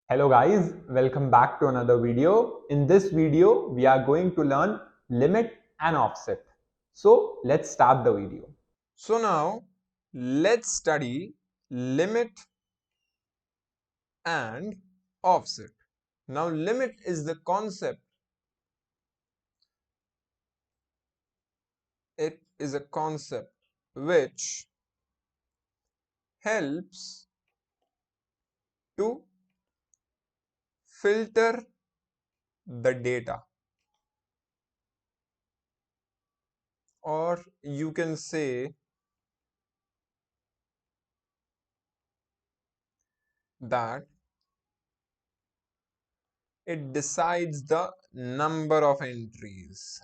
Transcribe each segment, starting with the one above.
Hello guys, welcome back to another video. In this video, we are going to learn limit and offset. So let's start the video. So now let's study limit and offset. Now limit is the concept. It is a concept which helps to filter the data, or you can say that it decides the number of entries.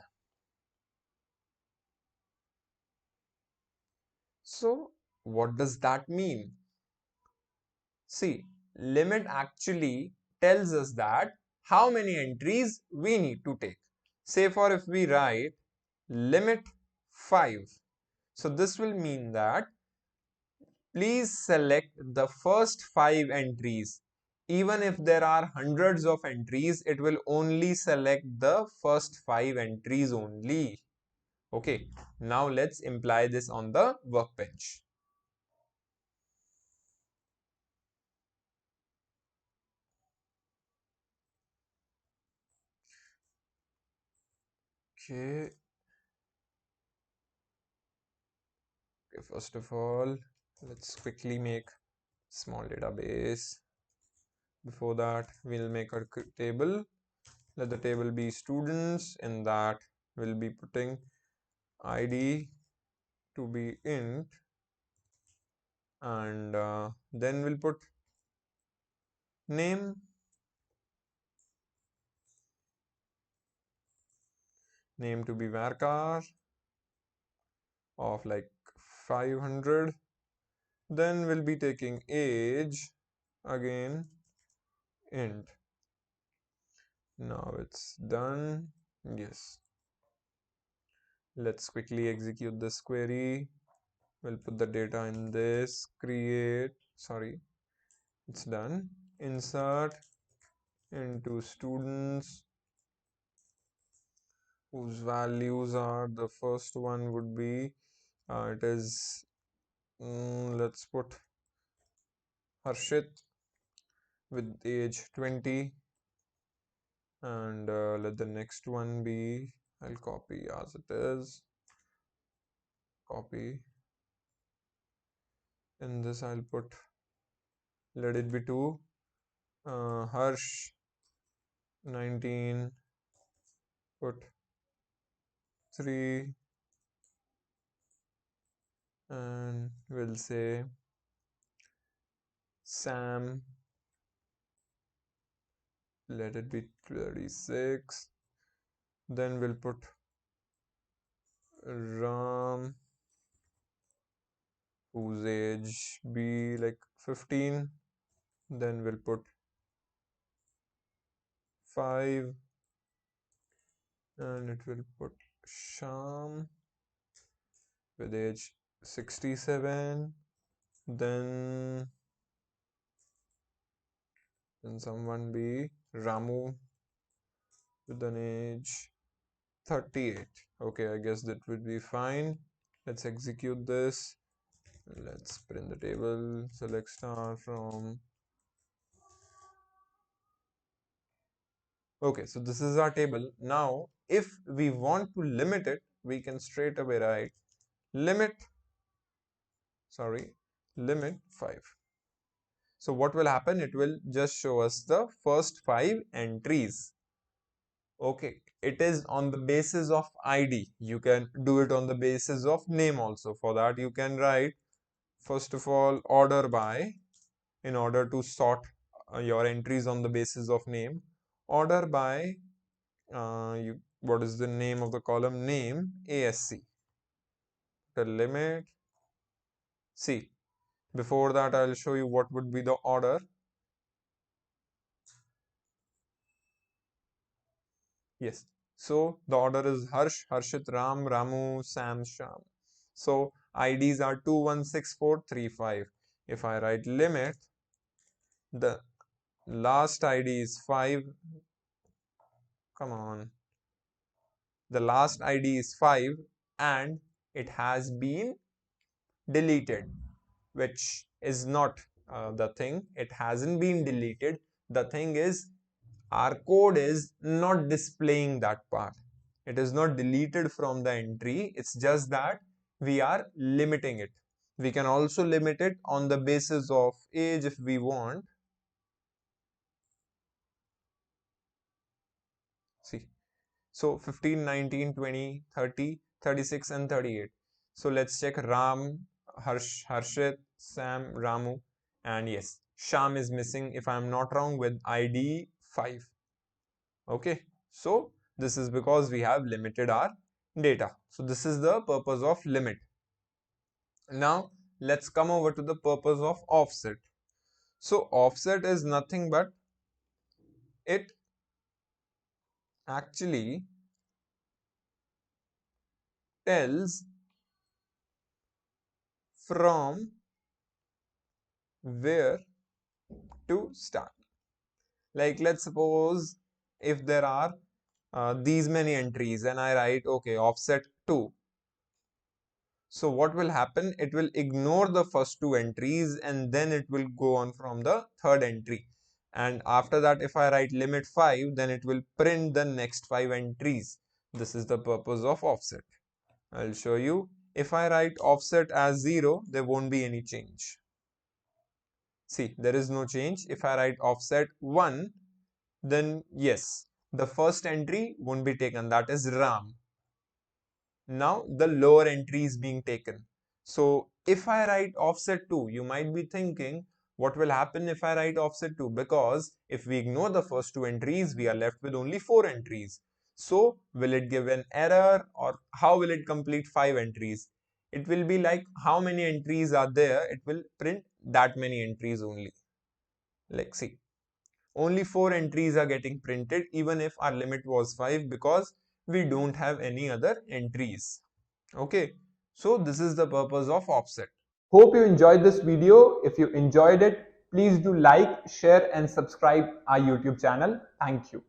So what does that mean? See, limit actually tells us that how many entries we need to take. Say for if we write limit 5. So this will mean that please select the first 5 entries. Even if there are hundreds of entries, it will only select the first 5 entries only. Okay, now let's imply this on the workbench. Okay, first of all, let's quickly make small database. Before that, we'll make a table. Let the table be students. In that, we'll be putting ID to be int, and then we'll put name to be varchar of like 500. Then we'll be taking age, again int. Now it's done. Yes, let's quickly execute this query. We'll put the data in this, create, sorry, it's done. Insert into students whose values are, the first one would be it is let's put Harshit with age 20, and let the next one be, I'll copy as it is, copy. In this I'll put, let it be 2, Harsh 19, put 3, and we'll say Sam, let it be 36. Then we'll put Ram, whose age be like 15. Then we'll put 5, and it will put Sham with age 67. Then someone be Ramu with an age 38. Okay, I guess that would be fine. Let's execute this. Let's print the table, select star from. Okay, so this is our table. Now, if we want to limit it, we can straight away write limit 5. So what will happen? It will just show us the first 5 entries. Okay, it is on the basis of ID. You can do it on the basis of name also. For that, you can write, first of all, order by, in order to sort your entries on the basis of name. Order by, what is the name of the column? Name, ASC. The limit. See, before that, I'll show you what would be the order. Yes. So the order is Harsh, Harshit, Ram, Ramu, Sam, Sham. So IDs are 216435. If I write limit, the last ID is 5. Come on. The last ID is 5 and it has been deleted, which is not the thing. It hasn't been deleted. The thing is, our code is not displaying that part. It is not deleted from the entry. It's just that we are limiting it. We can also limit it on the basis of age if we want. See, so 15, 19, 20, 30, 36 and 38. So let's check Ram, Harshit, Sam, Ramu, and yes, Sham is missing if I'm not wrong with ID 5. Okay, so this is because we have limited our data. So this is the purpose of limit. Now let's come over to the purpose of offset. So offset is nothing but it actually tells from where to start. Like let's suppose if there are these many entries and I write okay offset 2. So what will happen? It will ignore the first two entries and then it will go on from the third entry. And after that, if I write limit 5, then it will print the next 5 entries. This is the purpose of offset. I'll show you. If I write offset as 0, there won't be any change. See, there is no change. If I write offset 1, then yes, the first entry won't be taken. That is Ram. Now the lower entry is being taken. So if I write offset 2, you might be thinking, what will happen if I write offset 2? Because if we ignore the first two entries, we are left with only 4 entries. So will it give an error or how will it complete 5 entries? It will be like how many entries are there, it will print that many entries only. Like see, only 4 entries are getting printed even if our limit was 5 because we don't have any other entries. Okay, so this is the purpose of offset. Hope you enjoyed this video. If you enjoyed it, please do like, share and subscribe our YouTube channel. Thank you.